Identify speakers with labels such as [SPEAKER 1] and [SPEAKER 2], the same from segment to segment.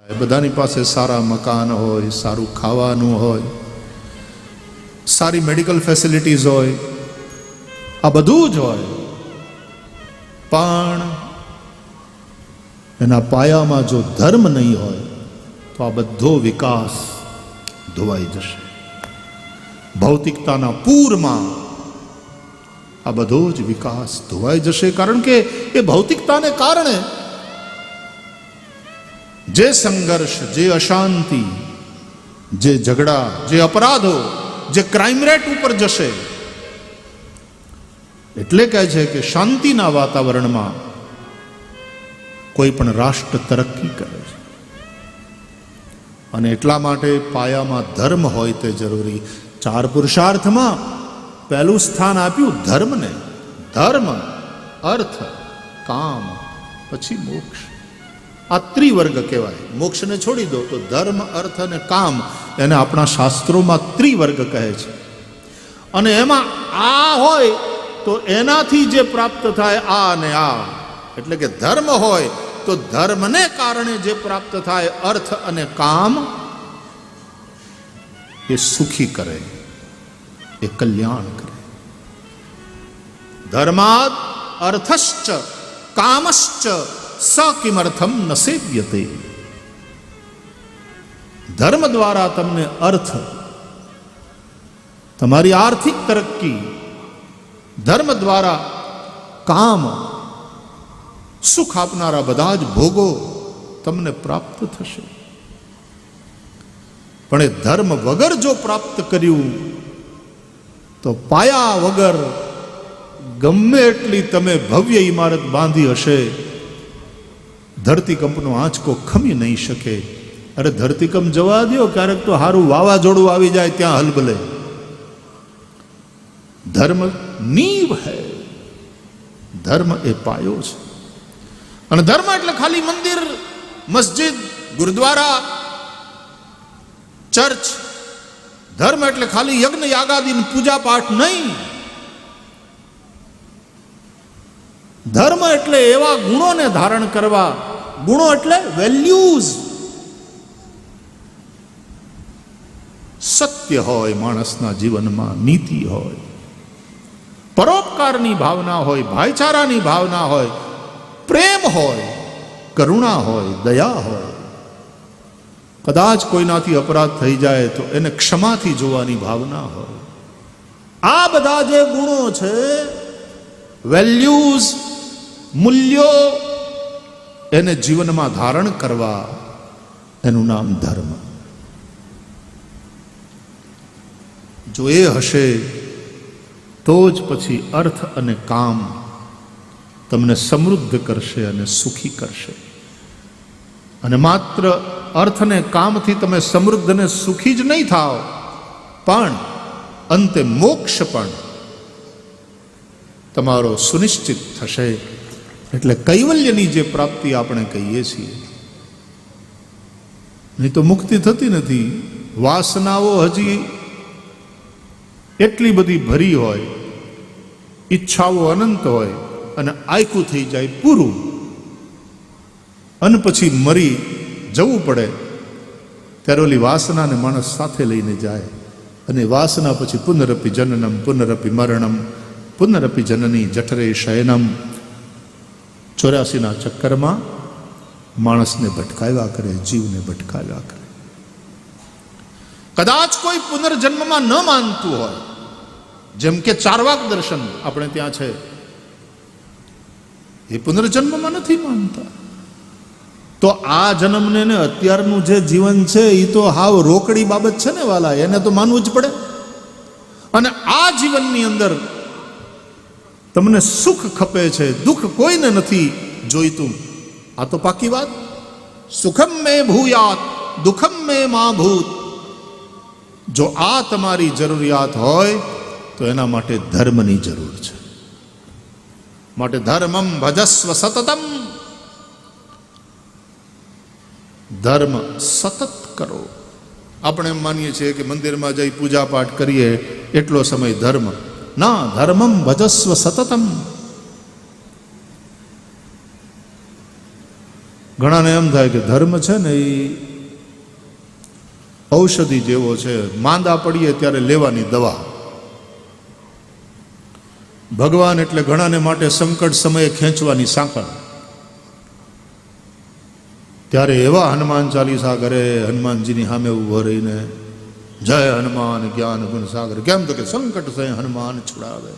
[SPEAKER 1] બધાની પાસે સારા મકાન હોય, સારું ખાવાનું હોય, સારી મેડિકલ ફેસિલિટીઝ હોય, આ બધું જ હોય, પણ એના પાયામાં જો ધર્મ નહીં હોય તો આ બધો વિકાસ ધોવાઈ જશે. ભૌતિકતાના પૂરમાં આ બધો જ વિકાસ ધોવાઈ જશે. કારણ કે એ ભૌતિકતાને કારણે જે સંઘર્ષ, જે અશાંતિ, જે ઝઘડા, જે અપરાધો, જે ક્રાઇમ રેટ ઉપર જશે. એટલે કહે છે કે શાંતિના વાતાવરણમાં કોઈ પણ રાષ્ટ્ર તરક્કી કરે છે. અને એટલા માટે પાયામાં ધર્મ હોય તે જરૂરી. 4 પુરુષાર્થમાં પહેલું સ્થાન આપ્યું ધર્મને. ધર્મ, અર્થ, કામ, પછી મોક્ષ. આ ત્રિવર્ગ કહેવાય. મોક્ષને છોડી દો તો ધર્મ, અર્થ અને કામ, એને આપણા શાસ્ત્રોમાં ત્રિવર્ગ કહે છે. અને એમાં આ હોય તો એનાથી જે પ્રાપ્ત થાય આ અને આ, એટલે કે ધર્મ હોય તો ધર્મને કારણે જે પ્રાપ્ત થાય અર્થ અને કામ, એ સુખી કરે, એ કલ્યાણ કરે. ધર્માદ અર્થશ્ચ કામશ્ચ સ કિમર્થમ ન સેવ્યતે. ધર્મ દ્વારા તમને અર્થ, તમારી આર્થિક તરક્કી, ધર્મ દ્વારા કામ, સુખ આપનારા બધા જ ભોગો તમને પ્રાપ્ત થશે. પણ એ ધર્મ વગર જો પ્રાપ્ત કર્યું તો પાયા વગર ગમે એટલી તમે ભવ્ય ઇમારત બાંધી હશે, ધરતીકંપનો આંચકો ખમી નહીં શકે. અરે ધરતીકંપ જવા દો, ક્યારેક તો સારું વાવાઝોડું આવી જાય ત્યાં હલબલે. ધર્મ નીવ હૈ. ધર્મ એ પાયો છે. અને ધર્મ એટલે ખાલી મંદિર, મસ્જિદ, ગુરુદ્વારા, ચર્ચ. ધર્મ એટલે ખાલી યજ્ઞ, યાગાદી, પૂજા પાઠ નહીં. ધર્મ એટલે એવા ગુણોને ધારણ કરવા. ગુણો એટલે વેલ્યુઝ. સત્ય હોય માણસના જીવનમાં, નીતિ હોય, પરોપકારની ભાવના હોય, ભાઈચારાની ભાવના હોય, પ્રેમ હોય, કરુણા હોય, દયા હોય. કદાચ કોઈનાથી અપરાધ થઈ જાય તો એને ક્ષમાથી જોવાની ભાવના હોય. આ બધા જે ગુણો છે, વેલ્યુઝ, મૂલ્યો, એને જીવનમાં ધારણ કરવા, એનું નામ ધર્મ. જો એ હશે તો જ પછી અર્થ અને કામ તમને સમૃદ્ધ કરશે અને સુખી કરશે. અને માત્ર અર્થ અને કામથી તમે સમૃદ્ધ અને સુખી જ નહીં થાઓ, પણ અંતે મોક્ષ પણ તમારો સુનિશ્ચિત થશે. એટલે કૈવલ્યની જે પ્રાપ્તિ આપણે કહીએ છીએ, નહીં તો મુક્તિ થતી નથી. વાસનાઓ હજી એટલી બધી ભરી હોય, ઈચ્છાઓ અનંત હોય, અને આયકું થઈ જાય પૂરું, અને પછી મરી જવું પડે, ત્યારે ઓલી વાસનાને માણસ સાથે લઈને જાય. અને વાસના પછી પુનરપી જનનમ, પુનરપી મરણમ, પુનરપી જનની જઠરે શયનમ, 84ના ચક્કરમાં માણસને ભટકાવ્યા કરે, જીવને ભટકાવ્યા કરે. કદાચ કોઈ પુનર્જન્મમાં ન માનતું હોય, જેમ કે ચારવાક દર્શન આપણે ત્યાં છે, એ પુનર્જન્મમાં નથી માનતા. તો આ જન્મને ને અત્યારનું જે જીવન છે એ તો હાવ રોકડી બાબત છે ને વાલા, એને તો માનવું જ પડે. અને આ જીવનની અંદર તમને સુખ ખપે છે, દુઃખ કોઈને નથી જોઈતું. આ તો પાકી વાત. સુખમ મે ભૂયાત દુઃખમ મે મા ભૂત. જો આ તમારી જરૂરિયાત હોય તો એના માટે ધર્મની જરૂર છે. માટે ધર્મમ ભજસ્વ સતતમ. ધર્મ સતત કરો. આપણે એમ માનીએ છીએ કે મંદિરમાં જઈ પૂજા પાઠ કરીએ એટલો સમય ધર્મ. ના, ધર્મમ ભજસ્વ સતતમ. ઘણાને એમ થાય કે ધર્મ છે ને એ ઔષધિ જેવો છે, માંદા પડીએ ત્યારે લેવાની દવા. ભગવાન એટલે ઘણાને માટે સંકટ સમયે ખેંચવાની સાંકળ. ત્યારે એવા હનુમાન ચાલીસા કરે, હનુમાનજીની સામે ઉભો રહીને જય હનુમાન જ્ઞાન ગુણ સાગર. કેમ તો કે સંકટ સે હનુમાન છુડાવે,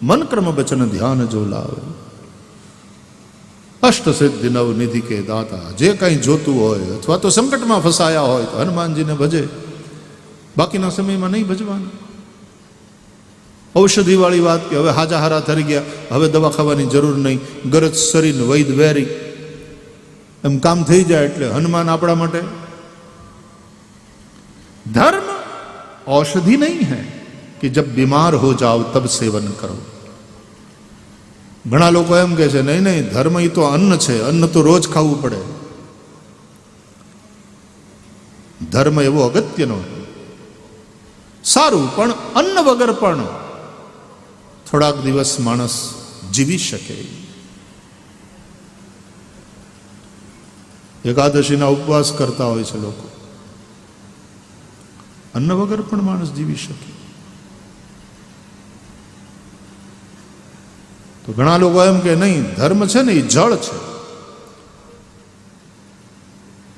[SPEAKER 1] મન કર્મ બચન ધ્યાન જો લાવે, અષ્ટ સિદ્ધિ નવ નિધિ કે દાતા. જે કંઈ જોતું હોય અથવા તો સંકટમાં ફસાયા હોય તો હનુમાનજીને ભજે, બાકીના સમયમાં નહીં ભજવાનું. ઔષધિ વાળી વાત કે હવે હાજા હારા થઈ ગયા, હવે દવા ખાવાની જરૂર નહીં, ગરજ શરીર વૈદ વેરી એમ કામ થઈ જાય. એટલે હનુમાન આપણા માટે धर्म औषधि नहीं है कि जब बीमार हो जाओ तब सेवन करो. ઘણા લોકો એમ કહે છે નહીં નહીં, ધર્મ એ તો અન્ન છે, અન્ન તો રોજ ખાવું પડે. ધર્મ એવો અગત્યનો સારું, પણ અન્ન વગર પણ થોડાક દિવસ માણસ જીવી શકે. એકાદશીના ઉપવાસ કરતા હોય છે લોકો, અન્ન વગર પણ માણસ જીવી શકે. તો ઘણા લોકો એમ કે નહીં, ધર્મ છે ને એ જળ છે.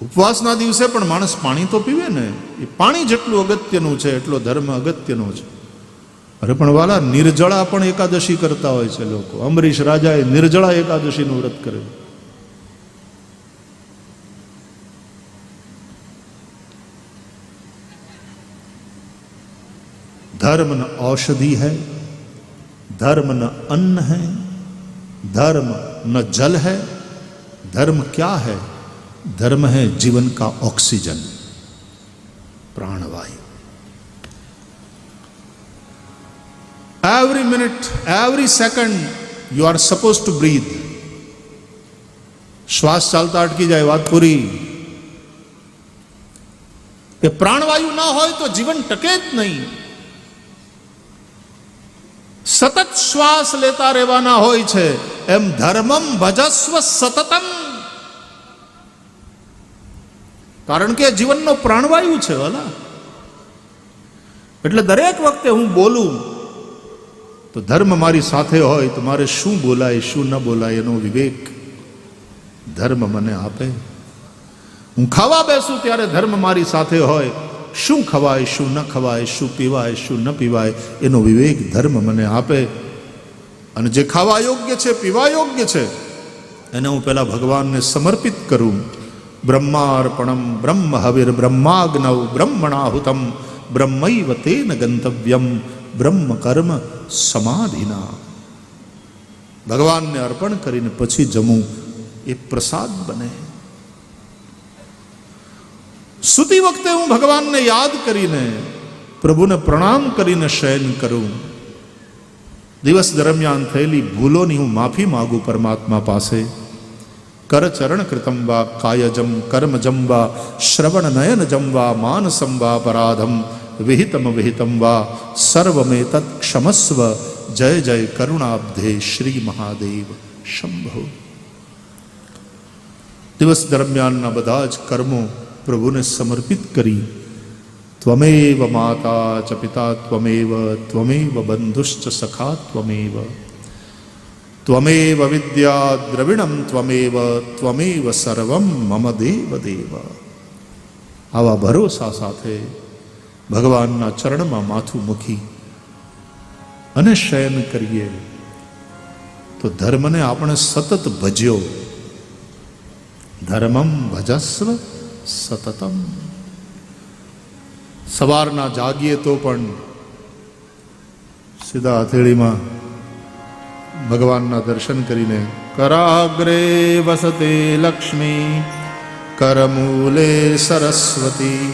[SPEAKER 1] ઉપવાસના દિવસે પણ માણસ પાણી તો પીવે ને, એ પાણી જેટલું અગત્યનું છે એટલો ધર્મ અગત્યનો છે. અરે પણ વાલા, નિર્જળા પણ એકાદશી કરતા હોય છે લોકો. અંબરીશ રાજાએ નિર્જળા એકાદશીનું વ્રત કર્યું. धर्म न औषधि है, धर्म न अन्न है, धर्म न जल है. धर्म क्या है? धर्म है जीवन का ऑक्सीजन, प्राणवायु. Every minute, every second you are suppose to breathe. श्वास चालता अटकी जाए, बात पूरी. कि प्राणवायु ना हो तो जीवन टके ज नहीं. સતત શ્વાસ લેતા રહેવાના હોય છે. એમ ધર્મમ ભજસ્વ સતતમ, કારણ કે જીવનનો પ્રાણવાયુ છે વાલા. એટલે દરેક વખતે હું બોલું તો ધર્મ મારી સાથે હોય તો મારે શું બોલાય શું ન બોલાય એનો વિવેક ધર્મ મને આપે. હું ખાવા બેસું ત્યારે ધર્મ મારી સાથે હોય. શું ખવાય શું ન ખવાય, શું પીવાય શું ન પીવાય એનો વિવેક ધર્મ મને આપે. અને જે ખાવા યોગ્ય છે, પીવા યોગ્ય છે, એને હું પહેલા ભગવાનને સમર્પિત કરું. બ્રહ્માર્પણમ બ્રહ્મ હવિર બ્રહ્માગ્નવ બ્રહ્મણાહુતમ બ્રહ્મૈવ તેન ગંતવ્યમ બ્રહ્મ કર્મ સમાધિના. ભગવાનને અર્પણ કરીને પછી જમું એ પ્રસાદ બને. સૂતી વખતે હું ભગવાનને યાદ કરીને, પ્રભુને પ્રણામ કરીને શયન કરું. દિવસ દરમિયાન થયેલી ભૂલોની હું માફી માગું પરમાત્મા પાસે. કરચરણ કૃતમ વા કાયજમ કર્મજમ વા શ્રવણ નયનજમ વા માનસમ વા પરાધમ વિહિતમ વિહિતમ વા સર્વમેતત્ ક્ષમસ્વ. જય જય કરુણાબ્ધે શ્રી મહાદેવ શંભો. દિવસ દરમિયાનના બધા જ કર્મો પ્રભુને સમર્પિત કરી. ત્વમેવ માતા ચ પિતા ત્વમેવ, ત્વમેવ બંધુશ્ચ સખા ત્વમેવ, ત્વમેવ વિદ્યા દ્રવિણમ ત્વમેવ, ત્વમેવ સર્વમ મમ દેવ દેવ. આવા ભરોસા સાથે ભગવાનના ચરણમાં માથું મૂકી અને શયન કરીએ તો ધર્મને આપણે સતત ભજ્યો. ધર્મમ ભજસ્વ સતતમ. સવારના જાગીએ તો પણ સીધા હથેળીમાં ભગવાનના દર્શન કરીને, કરાગ્રે વસતે લક્ષ્મી કરમૂલે સરસ્વતી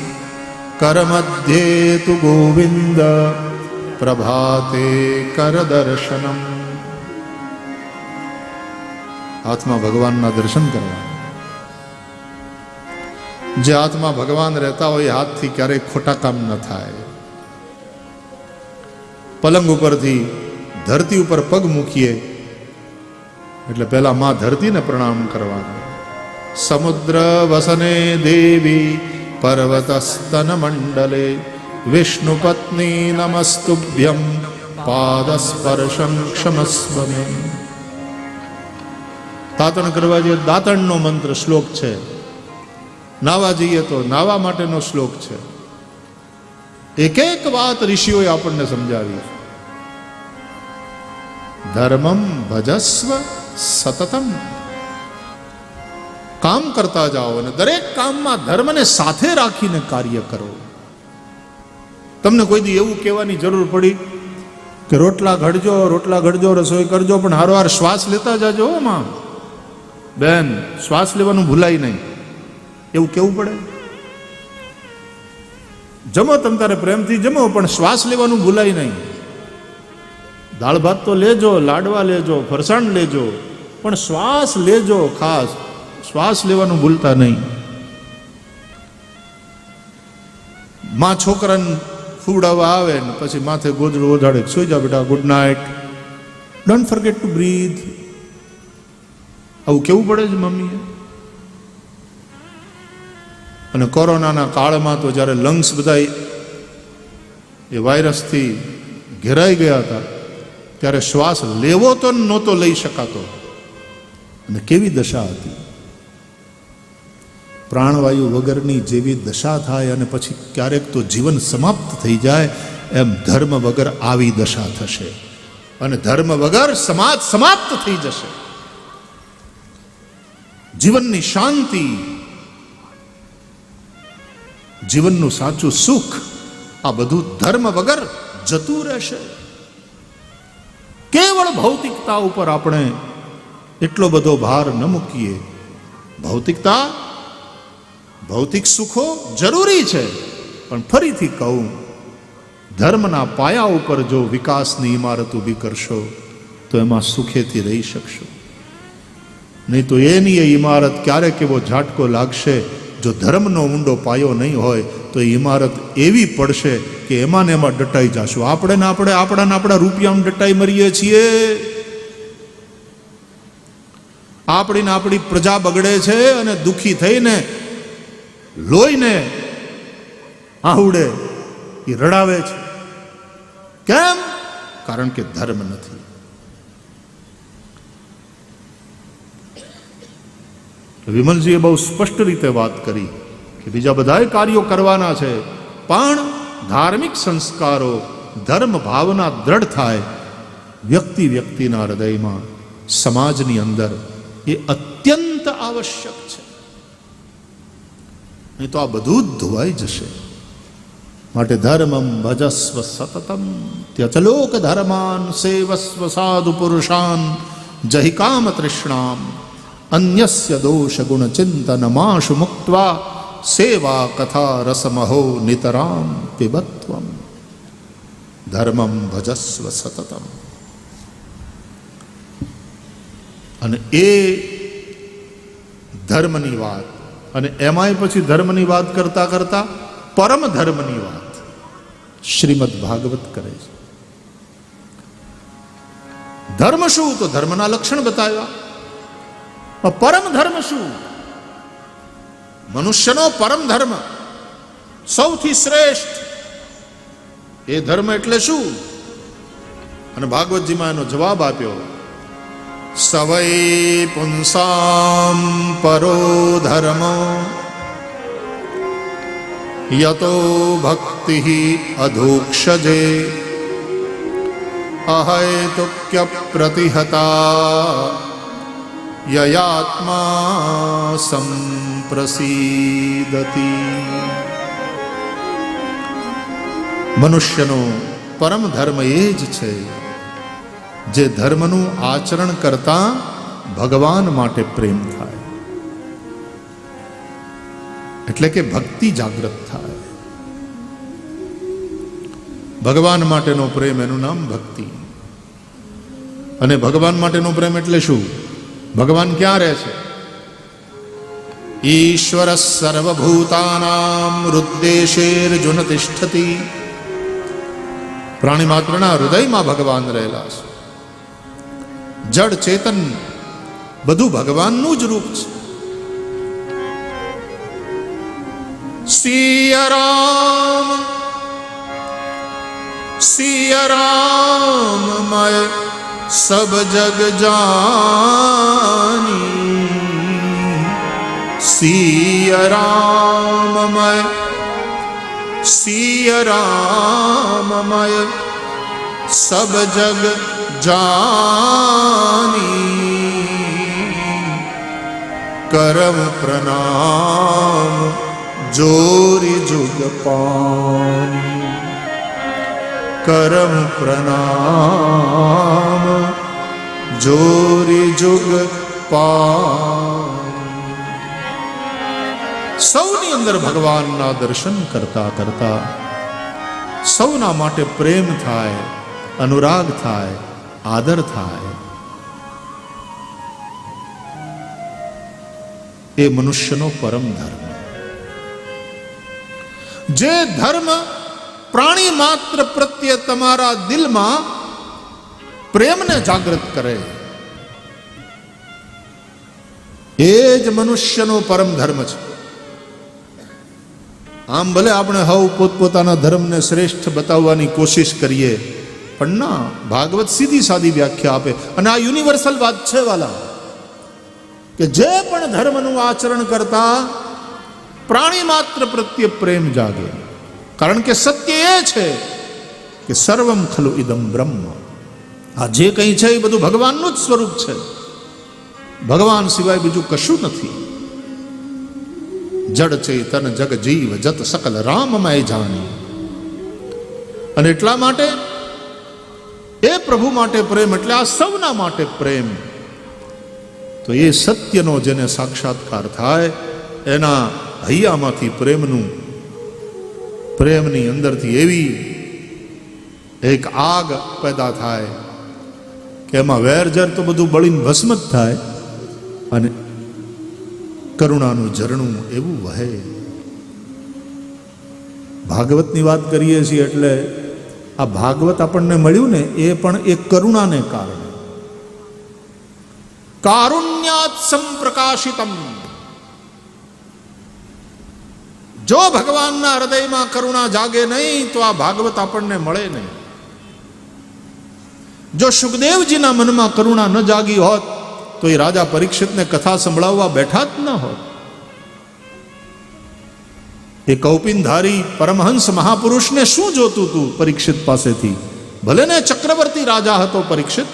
[SPEAKER 1] કરમધ્યે તુ ગોવિંદ પ્રભાતે કર દર્શનમ. હાથમાં ભગવાનના દર્શન કરવા. જે હાથમાં ભગવાન રહેતા હોય એ હાથથી ક્યારેય ખોટા કામ ન થાય. પલંગ ઉપરથી ધરતી ઉપર પગ મૂકીએ એટલે પહેલા માં ધરતીને પ્રણામ કરવાનો. સમુદ્ર વસને દેવી પર્વતસ્તન મંડલે વિષ્ણુ પત્ની નમસ્તુભ્યમ પાદસ્પર્શં ક્ષમસ્વ મે. દાંતણ કરવા જઈએ દાંતણનો મંત્ર શ્લોક છે, નાવા જઈએ તો નાવા માટેનો શ્લોક છે. એક એક વાત ઋષિઓએ આપણને સમજાવી. ધર્મમ ભજસ્વ સતતમ. કામ કરતા જાઓ અને દરેક કામમાં ધર્મને સાથે રાખીને કાર્ય કરો. તમને કોઈ દી એવું કહેવાની જરૂર પડી કે રોટલા ઘડજો રસોઈ કરજો, પણ હારોહાર શ્વાસ લેતા જાજો માં બેન, શ્વાસ લેવાનું ભૂલાય નહીં, એવું કેવું પડે? જમો તમ તારે પ્રેમથી જમો, પણ શ્વાસ લેવાનું ભૂલાય નહીં. દાળ ભાત તો લેજો, લાડવા લેજો, ફરસાણ લેજો, પણ શ્વાસ લેજો, ખાસ શ્વાસ લેવાનું ભૂલતા નહીં. માં છોકરાને ફૂડાવા આવે ને પછી માથે ગોદડું ઓઢાડે, સુઈ જા બેટા, good night, don't forget to breathe. આવું કેવું પડે છે મમ્મીએ? અને કોરોનાના કાળમાં તો જ્યારે લંગ્સ બધા એ વાયરસથી ઘેરાઈ ગયા હતા, ત્યારે શ્વાસ લેવો તો નહોતો લઈ શકાતો. અને કેવી દશા હતી! પ્રાણવાયુ વગરની જેવી દશા થાય અને પછી ક્યારેક તો જીવન સમાપ્ત થઈ જાય, એમ ધર્મ વગર આવી દશા થશે. અને ધર્મ વગર સમાજ સમાપ્ત થઈ જશે. જીવનની શાંતિ, જીવનનું સાચું સુખ, આ બધું ધર્મ વગર જતું રહેશે. કેવળ ભૌતિકતા ઉપર આપણે એટલો બધો ભાર ન મૂકીએ. ભૌતિકતા, ભૌતિક સુખો જરૂરી છે, પણ ફરીથી કહું, ધર્મના પાયા ઉપર જો વિકાસની ઇમારત ઊભી કરશો તો એમાં સુખેથી રહી શકશો. નહીં તો એની એ ઇમારત ક્યારેક એવો ઝાટકો લાગશે. જો ધર્મનો ઊંડો પાયો નહીં હોય તો એ ઇમારત એવી પડશે કે એમાં ને એમાં ડટાઈ જશું. આપણા રૂપિયામાં ડટાઈ મરીએ છીએ. આપણી પ્રજા બગડે છે અને દુઃખી થઈને લોહીને આહુડે એ રડાવે છે. કેમ? કારણ કે ધર્મ નથી. વિમલજીએ બહુ સ્પષ્ટ રીતે વાત કરી કે બીજા બધાય કાર્યો કરવાના છે, પણ ધાર્મિક સંસ્કારો, ધર્મ ભાવના દ્રઢ થાય વ્યક્તિના હૃદયમાં, સમાજની અંદર, એ અત્યંત આવશ્યક છે. નહીં તો આ બધું જ ધોવાઈ જશે. માટે ધર્મમ ભજસ્વ સતતમ ત્યચલોક ધર્માન સેવસ્વ સાધુ પુરુષાન જહિ કામ તૃષ્ણામ અન્યસ્ય દોષ ગુણ ચિંતન માશુ મુક્ત્વા સેવા કથા રસમહો નિતરામ પિબત્વમ. ધર્મમ ભજસ્વ સતતમ. અને એ ધર્મની વાત, અને એમાંય પછી ધર્મની વાત કરતા કરતા પરમ ધર્મની વાત શ્રીમદ ભાગવત કરે છે. ધર્મ શું? તો ધર્મના લક્ષણ બતાવ્યા. પરમ ધર્મ શું? મનુષ્યનો પરમ ધર્મ, સૌથી શ્રેષ્ઠ એ ધર્મ એટલે શું? અને ભાગવતજીમાં એનો જવાબ આપ્યો. સવૈ પુંસામ પરો ધર્મો યતો ભક્તિ અધોક્ષજે અહૈતુક્ય પ્રતિહતા યયાત્મા સંપ્રસીદતિ. મનુષ્યનો પરમ ધર્મ એ જ છે જે ધર્મનું આચરણ કરતા ભગવાન માટે પ્રેમ થાય, એટલે કે ભક્તિ જાગૃત થાય. ભગવાન માટેનો પ્રેમ, એનું નામ ભક્તિ. અને ભગવાન માટેનો પ્રેમ એટલે શું? ભગવાન ક્યાં રહે છે? ઈશ્વર સર્વભૂતાનામ હૃદ્દેશેર્જુન તિષ્ઠતિ. પ્રાણી માત્રના હૃદયમાં ભગવાન રહેલા છે. જડ ચેતન બધું ભગવાનનું જ રૂપ છે. सिया राम मैं सब जग जानी, सिया राम मैं सब जग जानी, करम प्रणाम जोरी जुग पानी, करम प्रणाम जोरी जुग पानी। સૌની અંદર ભગવાનના દર્શન કરતા કરતા સૌના માટે પ્રેમ થાય, અનુરાગ થાય, આદર થાય, એ મનુષ્યનો પરમ ધર્મ. જે ધર્મ પ્રાણી માત્ર પ્રત્યે તમારા દિલમાં પ્રેમને જાગૃત કરે, એ જ મનુષ્યનો પરમ ધર્મ છે. આમ ભલે આપણે હવ પોતપોતાના ધર્મને શ્રેષ્ઠ બતાવવાની કોશિશ કરીએ, પણ ના, ભાગવત સીધી સાદી વ્યાખ્યા આપે. અને આ યુનિવર્સલ વાત છે વાલા, કે જે પણ ધર્મનું આચરણ કરતા પ્રાણી માત્ર પ્રત્યે પ્રેમ જાગે. કારણ કે સત્ય એ છે કે સર્વમ ખલુ ઇદમ બ્રહ્મ. આ જે કંઈ છે એ બધું ભગવાનનું જ સ્વરૂપ છે. ભગવાન સિવાય બીજું કશું નથી. જડ ચેતન જગ જીવ જત સકલ રામમય જાણી. અને એટલા માટે એ પ્રભુ માટે પ્રેમ, એટલે આ સૌના માટે પ્રેમ. તો એ સત્યનો જેને સાક્ષાત્કાર થાય, એના હૈયામાંથી પ્રેમની અંદરથી એવી એક આગ પેદા થાય કે એમાં વેરઝેર તો બધું બળીને ભસ્મ જ થાય, અને કરુણાનું ઝરણું એવું વહે. ભાગવતની વાત કરીએ છીએ એટલે આ ભાગવત આપણને મળ્યું ને એ પણ એક કરુણાને કારણે. કારુણ્યાત સંપ્રકાશિતમ. જો ભગવાનના હૃદયમાં કરુણા જાગે નહીં તો આ ભાગવત આપણને મળે નહીં. જો સુખદેવજીના મનમાં કરુણા ન જાગી હોત તો એ રાજા પરીક્ષિતને કથા સંભળાવવા બેઠા જ ન હોત. એ કૌપિનધારી પરમહંસ મહાપુરુષને શું જોતું હતું પરીક્ષિત પાસેથી? ભલે ને ચક્રવર્તી રાજા હતો પરીક્ષિત,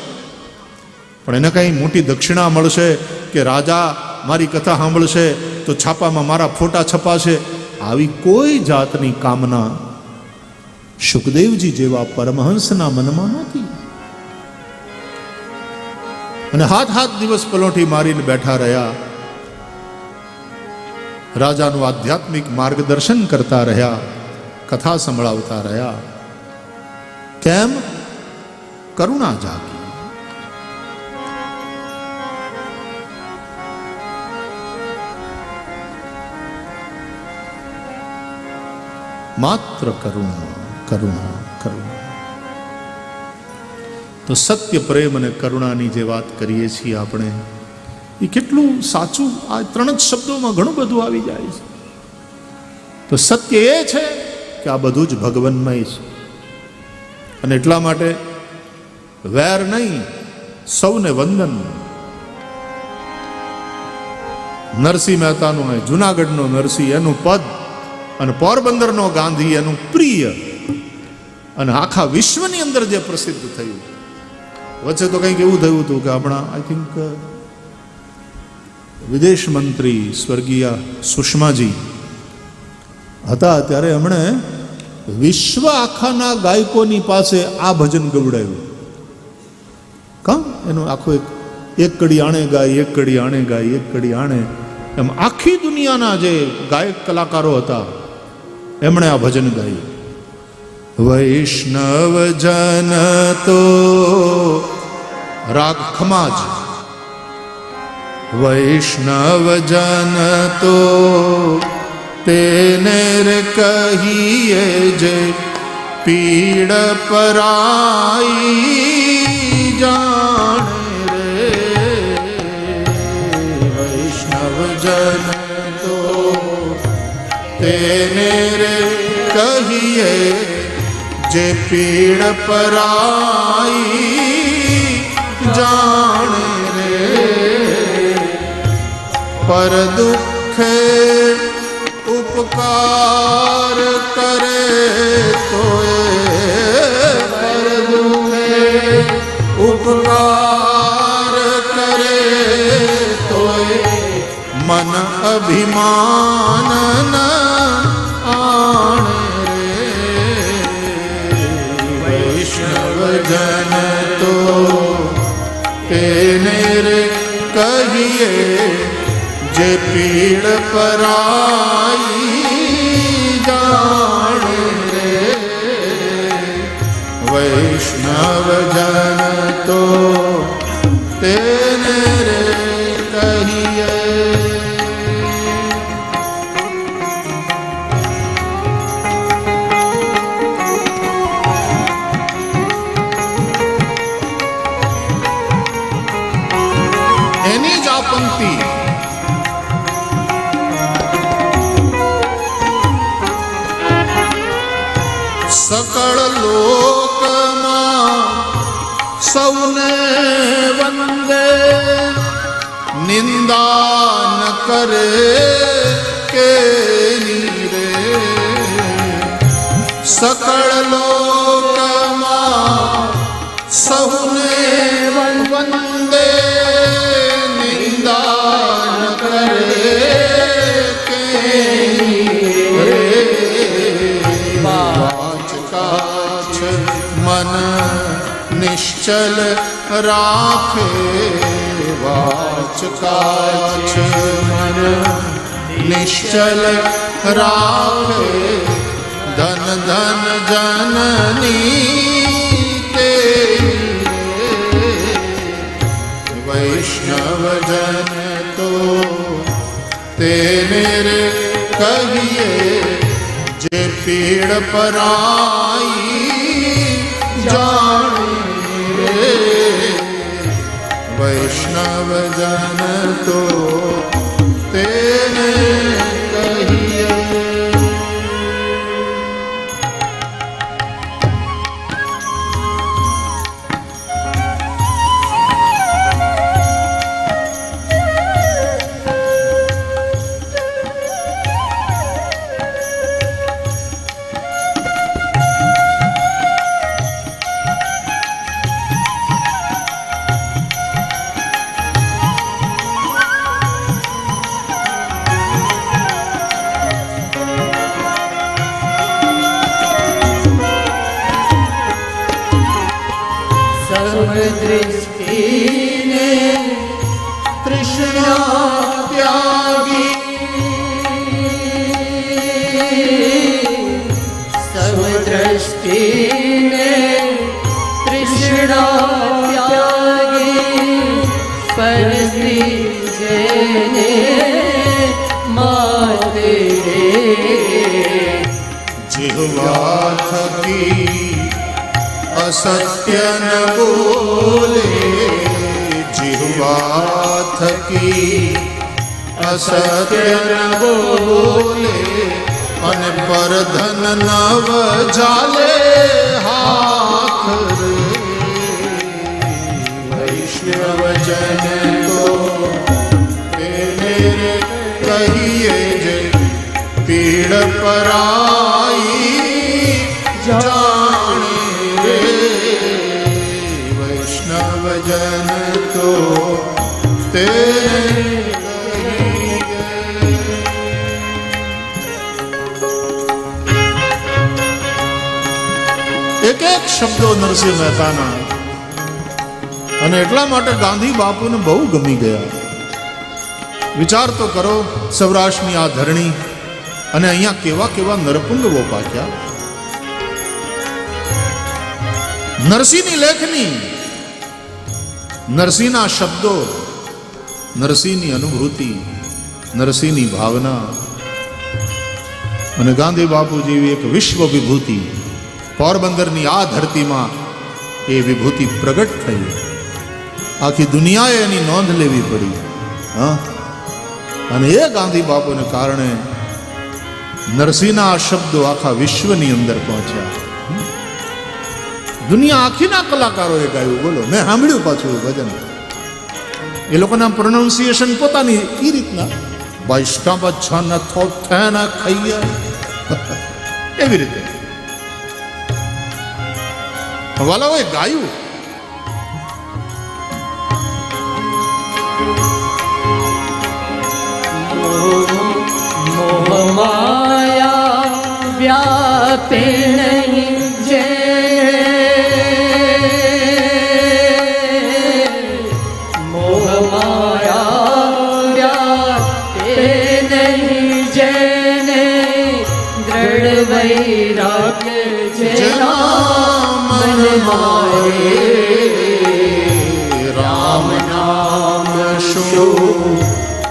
[SPEAKER 1] પણ એને કઈ મોટી દક્ષિણા મળશે કે રાજા મારી કથા સાંભળશે તો છાપામાં મારા ફોટા છપાશે, આવી કોઈ જાતની કામના સુખદેવજી જેવા પરમહંસના મનમાં નહોતી. અને હાથ દિવસ પલોઠી મારીને બેઠા રહ્યા, રાજાનું આધ્યાત્મિક માર્ગદર્શન કરતા રહ્યા, કથા સંભળાવતા રહ્યા. કેમ? કરુણા જાગી. માત્ર કરુણા, કરુણા, કરુણા. તો સત્ય, પ્રેમ અને કરુણાની જે વાત કરીએ છીએ આપણે, એ કેટલું સાચું. આ ત્રણ જ શબ્દોમાં ઘણું બધું આવી જાય છે. તો સત્ય એ છે કે આ બધું જ ભગવાનમય છે. અને એટલા માટે વેર નહીં, સૌને વંદન. નરસિંહ મહેતાનું જુનાગઢનો નરસિંહ એનું પદ, અને પોરબંદરનો ગાંધી એનું પ્રિય, અને આખા વિશ્વની અંદર જે પ્રસિદ્ધ થયું. વચ્ચે તો કંઈક એવું થયું હતું કે આપણા આઈ થિંક વિદેશ મંત્રી સ્વર્ગીય સુષ્માજી હતા, ત્યારે એમણે વિશ્વ આખાના ગાયકોની પાસે આ ભજન ગવડાવ્યું. કાં એનું આખો એક કડી આણે ગાય, એક કડી આણે ગાય, એક કડી આણે, એમ આખી દુનિયાના જે ગાયક કલાકારો હતા એમણે આ ભજન ગાયું. વૈષ્ણવ જન તો રાગ ખમાજ, વૈષ્ણવ જન તો તેને રે કહીએ જે પીડ પરાઈ જાણે રે. વૈષ્ણવ જન તો તેને રે કહીએ જે પીડ પરાઈ જાણે રે પર દુઃખે ઉપકાર કરે તો પર દુઃખે ઉપકાર કરે તો મન અભિમાન ન આણે રે વૈષ્ણવજન તો તેને રે કહીએ જે પીડ પરાઈ જાણે રે વૈષ્ણવજન તો તેને રે કહીએ. એની જ આ પંક્તિ સકળ લોકમાં સૌને વંદે નિંદા ન કરે કે રે સકળ લોકમાં સૌને વંદે નિંદા ન કરે કે મન નિશ્ચલ રાખે વાચ કાચ મન નિશ્ચલ રાખે ધન ધન જનની તે વૈષ્ણવજન તો તેને રે કહીએ જે પીડ પરાઈ જાણે રે વૈષ્ણવજન તો તેને કહીએ.
[SPEAKER 2] દૃષ્ટિને તૃષ્ણા ત્યાગી સર્વ દ્રષ્ટિને તૃષ્ણા ત્યાગી પરસ્ત્રી જેને માતે
[SPEAKER 1] જીહવા થકી અસત્ય ન બોલે જીહવા થકી અસત્ય ન બોલે અને પરધન નવ જાલે હાથ રે વૈષ્ણવજન તો તેને રે કહીએ જે પીડ પરાઈ જાણે રે વૈષ્ણવજન તો તેને એક એક શબ્દો નરસિંહ મહેતાના અને એટલા માટે ગાંધી બાપુને બહુ ગમી ગયા. વિચાર તો કરો, સૌરાષ્ટ્રની આ ધરણી અને અહીંયા કેવા કેવા નરપુંગવો પાક્યા. નરસિંહની લેખની, નરસિંહના શબ્દો, નરસિંહની અનુભૂતિ, નરસિંહની ભાવના અને ગાંધી બાપુ જેવી એક વિશ્વ વિભૂતિ પોરબંદરની આ ધરતીમાં એ વિભૂતિ પ્રગટ થઈ. આખી દુનિયાએ એની નોંધ લેવી પડી. હા, અને એ ગાંધી બાપુને કારણે નરસિંહના આ શબ્દો આખા વિશ્વની અંદર પહોંચ્યા. દુનિયા આખીના કલાકારોએ ગાયું. બોલો, મેં સાંભળ્યું પાછું ભજન. એ લોકોના પ્રોનાઉન્સિએશન પોતાની એ રીતના વૈષ્ણવ જન થોથેન ખૈયા એવી રીતે વાલાઓએ ગાયું.
[SPEAKER 2] મોહમાયા વ્યાપે નહીં જે મોહમાયા વ્યાપે નહીં જેને દ્રઢ વૈરાગ્ય જેના મન મારે
[SPEAKER 1] રામ નામ શું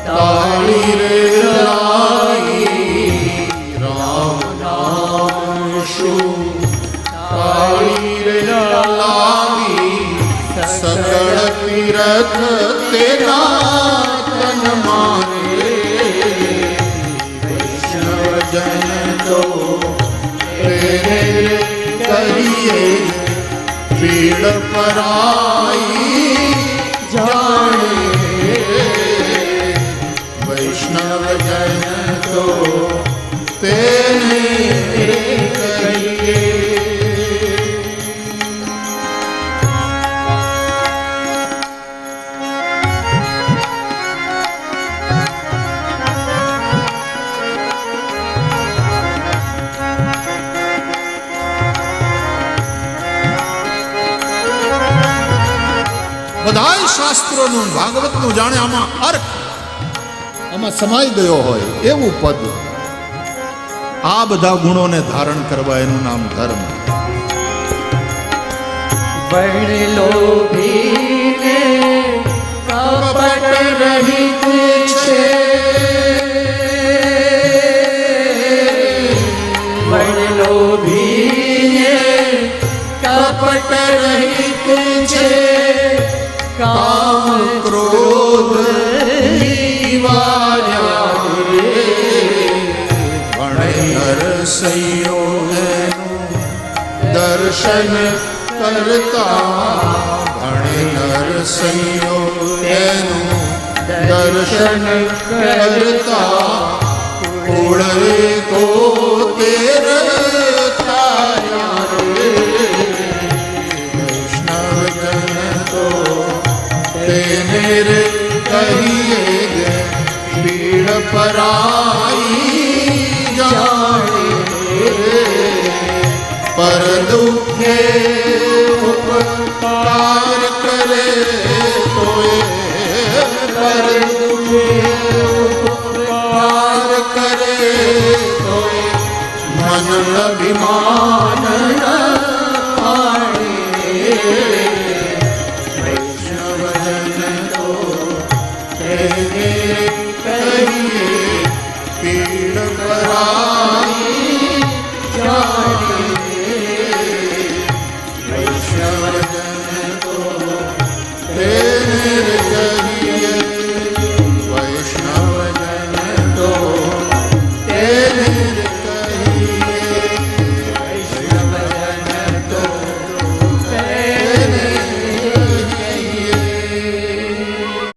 [SPEAKER 1] તાળી રે લાઈ, રામ નામ શું તાળી રે લાવી, સકળ તીરથ તેના તન મારે, વૈષ્ણવજન તો તેરે કહીએ પીડ પરાઈ જાણે, વૈષ્ણવજન તો તેને કહીએ. બધાય શાસ્ત્રોનું ભાગવતનું જાણે આમાં અર્થ આમાં સમાઈ ગયો હોય એવું પદ. આ બધા ગુણોને ધારણ કરવા એનું નામ ધર્મ.
[SPEAKER 2] વર્ણ લોભીને કપટ રહિત છે, વર્ણ લોભીને કપટ રહિત છે, કામ ક્રોધ નિવાર્યા રે,
[SPEAKER 1] ભણે નરસૈયો એનું દર્શન કરતા, ભણે નરસૈયો એનું દર્શન કરતા, કુળ રે કો તેર તાર્યા રે, વૈષ્ણવજન તો તેને રે કહીએ ગે પીડ પરાઈ જાણે, પર દુઃખે ઉપકાર કરે તોય, પર દુઃખે ઉપકાર કરે તોય મન અભિમાન ન આણે, વૈષ્ણવજન તો તેને કહીએ પીડ પરાઈ